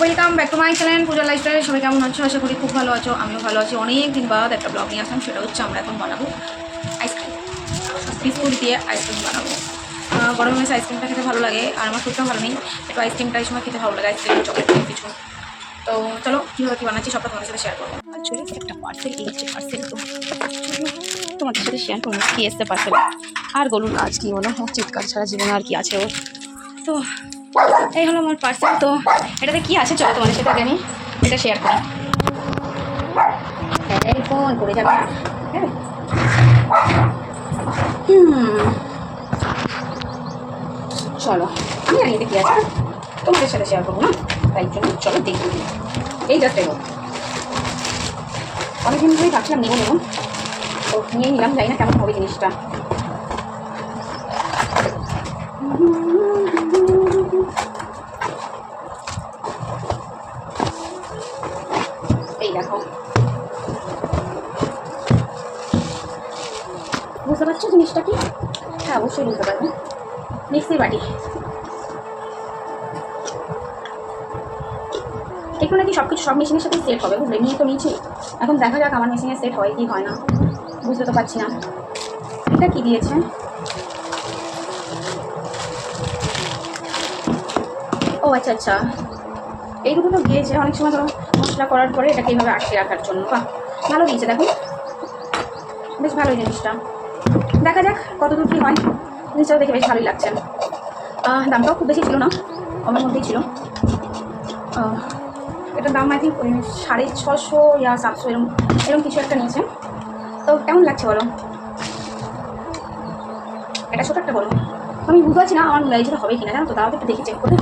Welcome back to my channel Puja lifestyle. সবাই কেমন আছো? আশা করি খুব ভালো আছো। আমিও ভালো আছি। অনেক দিন বাদ একটা ব্লগ নিয়ে আসলাম, সেটা হচ্ছে আমরা এখন বানাবো আইসক্রিম। বিস্কুট দিয়ে আইসক্রিম বানাবো। গরমের মেসে আইসক্রিমটা খেতে ভালো লাগে, আর আমার শরীরটাও ভালো নেই, একটু আইসক্রিমটা এই সময় খেতে ভালো লাগে, আইসক্রিম চকলেট কিছু। তো চলো কীভাবে কী বানাচ্ছি সবটা তোমাদের সাথে শেয়ার করবো। অ্যাকচুয়ালি একটা পার্সেল এসেছে, পার্সেল তো তোমাদের সাথে শেয়ার করবো কী এসছে পার্সেল। আর গলুর কাজ কী বলো, চিৎকার ছাড়া জীবনে আর কি আছে ওর। তো এই হলো আমার পার্সেল। তো এটাতে কী আছে চলো তোমাদের সাথে আগে আমি এটা শেয়ার করি। এই ফোন করে যাবে। হ্যাঁ চলো, আমি জানি এটা কী আছে, তোমাদের সাথে শেয়ার করবো না, তাই জন্য চলো দেখি। এই জাস্ট এগো অনেকদিন ধরেই ভাবছিলাম নেবো নেবো, তো নিয়ে নিলাম। জানি না কেমন হবে জিনিসটা। এই দেখো, বুঝতে পারছো জিনিসটা কি? হ্যাঁ অবশ্যই বুঝতে পারবে। মিক্সির বাটি। একটু নাকি সব কিছু সব মেশিনের সাথে সেট হবে, বুঝলে? নিয়ে তো নিয়েছি, এখন দেখা যাক আমার মেশিনে সেট হয় কি হয় না, বুঝতে তো পারছি না। এটা কি দিয়েছে? ও আচ্ছা আচ্ছা, এই দুটো তো দিয়েছে অনেক সময় ধরো মশলা করার পরে এটাকে এইভাবে আটকে রাখার জন্য। বাহ, ভালো দিয়েছে, দেখো বেশ ভালোই জিনিসটা। দেখা যাক কত দূর কী হয়। জিনিসটাও দেখে বেশ ভালোই লাগছে। দামটাও খুব বেশি ছিল না, আমার মধ্যেই ছিল। এটার দাম আই থিঙ্ক 650 ইয়া 700 এরকম এরকম কিছু একটা নিয়েছে। তো কেমন লাগছে বলো? এটা ছোটো একটা বলো, আমি বুঝতে পারছি না আমার যেটা হবে কিনা, জানো তো? তাও একটু দেখি চেক করে।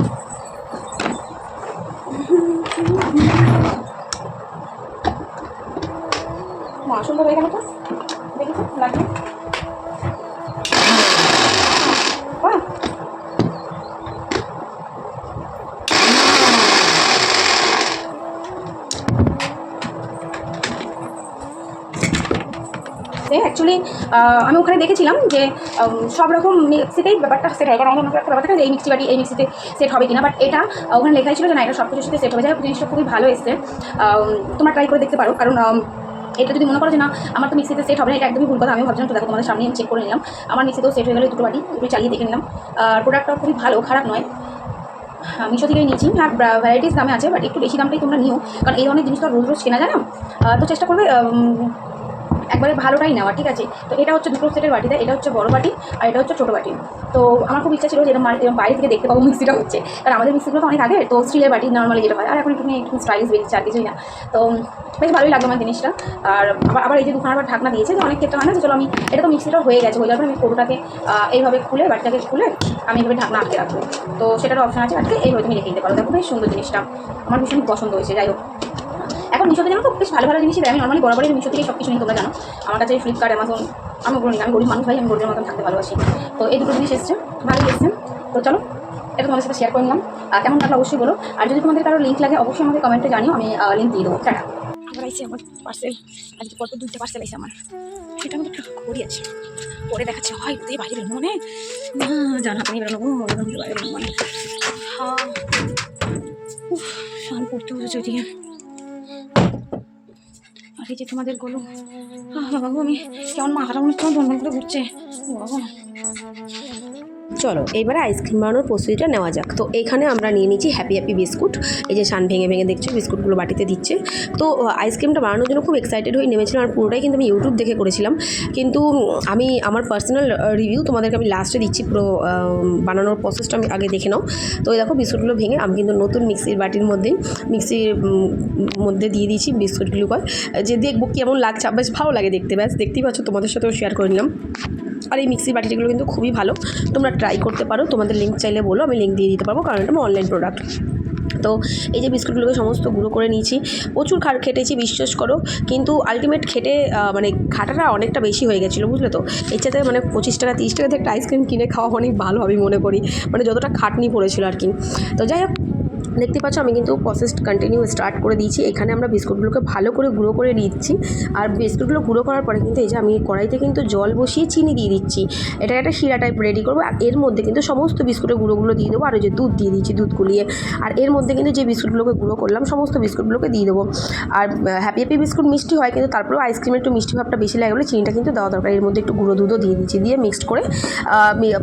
সুন্দর হয়ে গেল তো, দেখি তো লাগবে। অ্যাকচুয়ালি আমি ওখানে দেখেছিলাম যে সব রকম মিক্সিতেই ব্যাপারটা সেট হয়, কারণ আমার একটা ব্যাপার থাকে যে এই মিক্সি বাটি এই মিক্সিতে সেট হবে কিনা, বাট এটা ওখানে লেখাই ছিল যে না, এটা সব কিছুর সাথে সেট হয়ে যায়। জিনিসটা খুবই ভালো এসছে, তোমরা ট্রাই করে দেখতে পারো। কারণ এটা যদি মনে করো যে না আমার তো মিক্সিতে সেট হবে না, এটা একদমই ভুল কথা। আমি ভাবছিলাম, তো দেখো তোমাদের সামনে আমি চেক করে নিলাম, আমার মিক্সিতেও সেট হয়ে গেলো। দুটো বাটি দুটোই চালিয়ে দেখে নিলাম। আর প্রোডাক্টটা খুবই ভালো, খারাপ নয়। মিশো থেকেই নিয়েছি, আর ভ্যারাইটিস দামে আছে, বাট একটু বেশি দামটাই তোমরা নিও, কারণ এই ধরনের জিনিস তো রোজ রোজ কেনা যায় না। তো চেষ্টা করবে একবারে ভালোটাই নেওয়া, ঠিক আছে? তো এটা হচ্ছে দুটো সেটের বাটিতে, এটা হচ্ছে বড় বাটি আর এটা হচ্ছে ছোটো বাটি। তো আমার খুব ইচ্ছা ছিল যে এরকম বাইরে থেকে দেখতে পাবো মিক্সিটা হচ্ছে, কারণ আমাদের মিক্সিগুলো তো অনেক আগে, তো স্টিলের বাটি নর্মালি যেটা হয়, আর এখন একটু স্টাইলিশ বেরিয়েছে, আর কিছুই না। তো বেশ ভালোই লাগলো আমার জিনিসটা। আর আবার এই যে দুখানা আবার ঢাকনা দিয়েছে, যে অনেক ক্ষেত্রে হয় না যে চলো আমি এটা তো মিক্সিটা হয়ে গেছে, হয়ে যাওয়ার পর আমি কৌটোটাকে এইভাবে খুলে বাটিটাকে খুলে আমি এইভাবে ঢাকনা আটকে রাখবো। তো সেটারও অপশন আছে, আজকে এইভাবে তুমি রেখে দিতে পারো। দেখো বেশ সুন্দর জিনিসটা, আমার ভীষণ পছন্দ হয়েছে। যাই হোক, এখন মিশোতে জানো তো বেশ ভালো ভালো জিনিসই দেয়। আমি নর্মালি বরাবরই মিশো থেকে সব কিছু নিই, তোমরা জানো। আমার কাছে ফ্লিপকার্ট, অ্যামাজন আমি ওগুলো নিই, আমি গরিব মানুষ ভাই, আমি গরিবের মতন থাকতে ভালোবাসি। তো এই দুটো জিনিস এসছে, ভালোই এসছে। তো চলো এটা তোমাদের সাথে শেয়ার করে নিলাম, কেমন লাগলো অবশ্যই বলো। আর যদি তোমাদের কারো লিঙ্ক লাগে অবশ্যই আমাকে কমেন্টে জানিও, আমি লিঙ্ক দিয়ে দেবো। টাটা। আবার আইসি আমার পার্সেল, আজকে পরপর দুটো পার্সেল আইসে আমার, সেটা আমাদের একটু করি আছে, পরে দেখাচ্ছে। হয় তুই বাইরে বেরোনো মনে না, জানা তুমি বেরোনো বাইরে বেরোনো মানে শাল পড়তে বসেছে ওইদিকে। আর এই যে তোমাদের গলু, বাবু আমি কেমন মাথাটা মনে হচ্ছে ধন করে ঘুরছে। চলো এইবারে আইসক্রিম বানানোর প্রস্তুতিটা নেওয়া যাক। তো এখানে আমরা নিয়ে নিচ্ছি হ্যাপি হ্যাপি বিস্কুট। এই যে ছান ভেঙে ভেঙে দেখছো বিস্কুটগুলো বাটিতে দিচ্ছে। তো আইসক্রিমটা বানানোর জন্য খুব এক্সাইটেড হয়ে নেমেছিলাম, আর পুরোটাই কিন্তু আমি ইউটিউব দেখে করেছিলাম। কিন্তু আমি আমার পার্সোনাল রিভিউ তোমাদেরকে আমি লাস্টে দিচ্ছি, পুরো বানানোর প্রসেসটা আমি আগে দেখে নাও। তো এই দেখো বিস্কুটগুলো ভেঙে আমি কিন্তু নতুন মিক্সির বাটির মধ্যে দিয়ে দিয়েছি বিস্কুটগুলো, যে দেখবো কেমন লাগছে। বেশ ভালো লাগে দেখতে, ব্যাস দেখতেই পাচ্ছ, তোমাদের সাথেও শেয়ার করে নিলাম। আর এই মিক্সির বাটিগুলো কিন্তু খুবই ভালো, তোমরা ট্রাই করতে পারো। তোমাদের লিঙ্ক চাইলে বলো, আমি লিঙ্ক দিয়ে দিতে পারবো, কারণ এটা আমার অনলাইন প্রোডাক্ট। তো এই যে বিস্কুটগুলোকে সমস্ত গুঁড়ো করে নিয়েছি, প্রচুর খেটেছি বিশ্বাস করো, কিন্তু আলটিমেট মানে খাটাটা অনেকটা বেশি হয়ে গেছিলো, বুঝলে তো? এর সাথে মানে 25 টাকা 30 টাকাতে একটা আইসক্রিম কিনে খাওয়া অনেক ভালো আমি মনে করি, মানে যতটা খাটনি পড়েছিল আর কি। তো যাই হোক, দেখতে পাচ্ছ আমি কিন্তু প্রসেস কন্টিনিউ স্টার্ট করে দিয়েছি। এখানে আমরা বিস্কুটগুলোকে ভালো করে গুঁড়ো করে দিচ্ছি। আর বিস্কুটগুলো গুঁড়ো করার পরে কিন্তু এই যে আমি কড়াইতে কিন্তু জল বসিয়ে চিনি দিয়ে দিচ্ছি। এটা একটা শিরা টাইপ রেডি করবো। আর এর মধ্যে কিন্তু সমস্ত বিস্কুটের গুঁড়োগুলো দিয়ে দেবো। আর ওই যে দুধ দিয়ে দিচ্ছি, দুধ গুলিয়ে। আর এর মধ্যে কিন্তু যে বিস্কুটগুলোকে গুঁড়ো করলাম সমস্ত বিস্কুটগুলোকে দিয়ে দেবো। আর হ্যাপি হ্যাপি বিস্কুট মিষ্টি হয়, কিন্তু তারপরেও আইসক্রিমের একটু মিষ্টি ভাবটা বেশি লাগে বলে চিনিটা কিন্তু দেওয়া দরকার। এর মধ্যে একটু গুঁড়ো দুধও দিয়ে দিচ্ছি, দিয়ে মিক্সড করে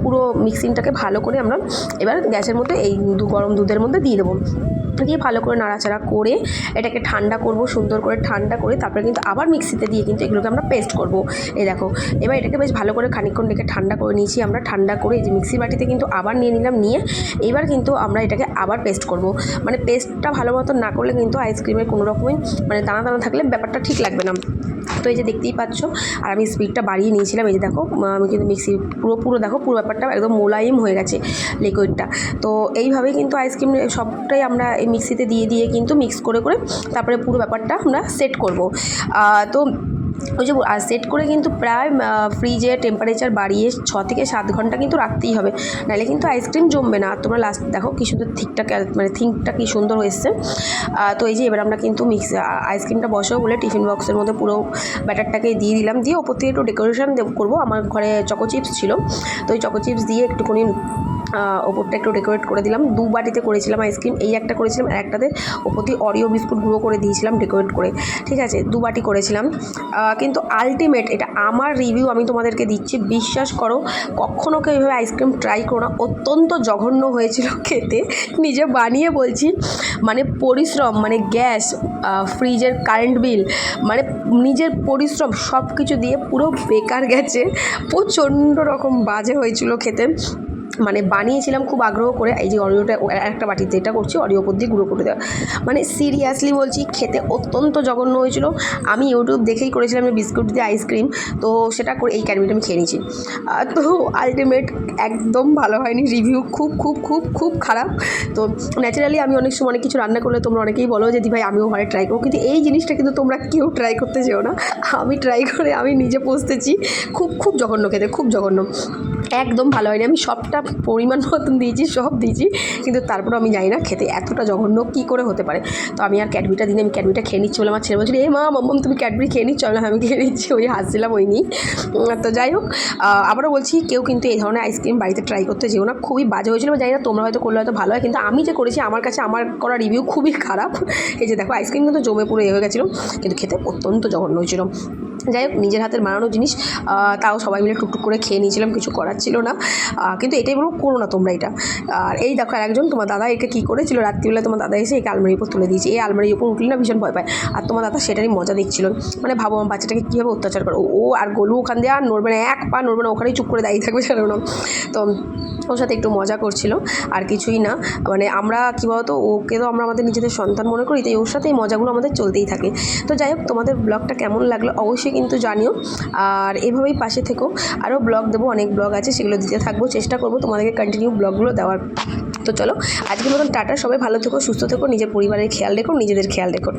পুরো মিক্সিংটাকে ভালো করে আমরা এবার গ্যাসের মধ্যে এই গরম দুধের মধ্যে দিয়ে দেবো। দিয়ে ভালো করে নাড়াচাড়া করে এটাকে ঠান্ডা করব, সুন্দর করে ঠান্ডা করে তারপরে কিন্তু আবার মিক্সিতে দিয়ে কিন্তু এগুলোকে আমরা পেস্ট করব। এই দেখো এবার এটাকে বেশ ভালো করে খানিকক্ষণ রেখে ঠান্ডা করে নিয়েছি আমরা। ঠান্ডা করে এই যে মিক্সির বাটিতে কিন্তু আবার নিয়ে নিলাম, নিয়ে এবার কিন্তু আমরা এটাকে আবার পেস্ট করব। মানে পেস্টটা ভালো মতো না করলে কিন্তু আইসক্রিমের কোনো রকমই মানে দানা দানা থাকলে ব্যাপারটা ঠিক লাগবে না। তো এই যে দেখতেই পাচ্ছ, আর আমি স্পিডটা বাড়িয়ে নিয়েছিলাম। এই যে দেখো আমি কিন্তু মিক্সি পুরো দেখো পুরো ব্যাপারটা একদম মোলায়েম হয়ে গেছে লিকুইডটা। তো এইভাবেই কিন্তু আইসক্রিম সবটাই আমরা এই মিক্সিতে দিয়ে কিন্তু মিক্স করে তারপরে পুরো ব্যাপারটা আমরা সেট করব। তো ওই যে সেট করে কিন্তু প্রায় ফ্রিজে টেম্পারেচার বাড়িয়ে 6 থেকে 7 ঘন্টা কিন্তু রাখতেই হবে, নাহলে কিন্তু আইসক্রিম জমবে না। তোমরা লাস্ট দেখো কি সুন্দর থিকটা কি সুন্দর হয়েছে। তো এই যে এবার আমরা কিন্তু আইসক্রিমটা বসাবো বলে টিফিন বক্সের মধ্যে পুরো ব্যাটারটাকে দিয়ে দিলাম। দিয়ে ওপর থেকে একটু ডেকোরেশন করবো। আমার ঘরে চকো চিপস ছিল, তো ওই চকো চিপস দিয়ে একটুখানি ওপরটা একটু ডেকোরেট করে দিলাম। 2 বাটিতে করেছিলাম আইসক্রিম, এই একটা করেছিলাম আর একটাতে ওপর দিয়ে অরিও বিস্কুট গুঁড়ো করে দিয়েছিলাম ডেকোরেট করে। ঠিক আছে, 2 বাটি করেছিলাম। কিন্তু আলটিমেট এটা আমার রিভিউ আমি তোমাদেরকে দিচ্ছি, বিশ্বাস করো কখনও কেউ এইভাবে আইসক্রিম ট্রাই করো না। অত্যন্ত জঘন্য হয়েছিল খেতে, নিজে বানিয়ে বলছি। মানে পরিশ্রম, মানে গ্যাস, ফ্রিজের কারেন্ট বিল, মানে নিজের পরিশ্রম সব কিছু দিয়ে পুরো বেকার গেছে। প্রচণ্ড রকম বাজে হয়েছিল খেতে। মানে বানিয়েছিলাম খুব আগ্রহ করে। এই যে অরিওটা একটা বাটিতে এটা করছি, অরিও ওপর দিয়ে গুঁড়ো করে দেওয়া। মানে সিরিয়াসলি বলছি খেতে অত্যন্ত জঘন্য হয়েছিল। আমি ইউটিউব দেখেই করেছিলাম যে বিস্কুট দিয়ে আইসক্রিম, তো সেটা করে এই ক্যাডবেরিটা আমি খেয়ে নিয়েছি। তো আলটিমেট একদম ভালো হয়নি, রিভিউ খুব খুব খুব খুব খারাপ। তো ন্যাচারালি আমি অনেক সময় অনেক কিছু রান্না করলে তোমরা অনেকেই বলো যে ভাই আমিও ঘরে ট্রাই করবো, কিন্তু এই জিনিসটা কিন্তু তোমরা কেউ ট্রাই করতে যেও না। আমি ট্রাই করে আমি নিজে পৌঁছেছি, খুব খুব জঘন্য খেতে, খুব জঘন্য, একদম ভালো হয়নি। আমি সবটা পরিমাণ মতন দিয়েছি, সব দিয়েছি, কিন্তু তারপরেও আমি জানি না খেতে এতটা জঘন্য কী করে হতে পারে। তো আমি আর ক্যাডবেরিটা দিনে আমি ক্যাডবেরিটা খেয়ে নিচ্ছি বলে আমার ছেলে বলছিল, মা মাম্মাম তুমি ক্যাডবেরি খেয়ে নিচ্ছ না? আমি খেয়ে নিচ্ছি, ওই হাসছিলাম ওই নিয়েই। তো যাই হোক, আবারও বলছি কেউ কিন্তু এই ধরনের আইসক্রিম বাড়িতে ট্রাই করতে যেও না, খুবই বাজে হয়েছিল। জানি না তোমরা হয়তো করলে হয়তো ভালো হয়, কিন্তু আমি যে করেছি আমার কাছে আমার করা রিভিউ খুবই খারাপ। এই যে দেখো আইসক্রিম কিন্তু জমে পুরো হয়ে গেছিলো, কিন্তু খেতে অত্যন্ত জঘন্য হয়েছিল। যাই হোক, নিজের হাতের বানানো জিনিস, তাও সবাই মিলে টুকটুক করে খেয়ে নিয়েছিলাম, কিছু করার ছিল না। কিন্তু এটাই বলবো, করো না তোমরা এটা। আর এই দেখো আরেকজন তোমার দাদা একে কী করেছিল, রাত্রিবেলা তোমার দাদা এসে একে আলমারির উপর তুলে দিয়েছে। এই আলমারির উপর উঠলে না ভীষণ ভয় পায়, আর তোমার দাদা সেটারই মজা দেখছিল। মানে ভাবো আমার বাচ্চাটাকে কীভাবে অত্যাচার করে। ও আর গোলু ওখান দিয়ে আর নড়বে না, এক পা নড়বে না, ওখানেই চুপ করে দাঁড়িয়ে থাকবে সেরকম। তো ওর সাথে একটু মজা করছিল, আর কিছুই না। মানে আমরা কী বলতো, ওকে তো আমরা আমাদের নিজেদের সন্তান মনে করি, তাই ওর সাথে এই মজাগুলো আমাদের চলতেই থাকে। তো যাই হোক, তোমাদের ব্লগটা কেমন লাগলো অবশ্যই কিন্তু জানিও, আর এভাবেই পাশে থেকো। আরও ব্লগ দেবো, অনেক ব্লগ আছে, সেগুলো দিতে থাকবো, চেষ্টা করবো তোমাদেরকে কন্টিনিউ ব্লগগুলো দেওয়ার। তো চলো আজকের মতন টাটা, সবাই ভালো থেকো, সুস্থ থেকো, নিজের পরিবারের খেয়াল রেখো, নিজেদের খেয়াল রেখো।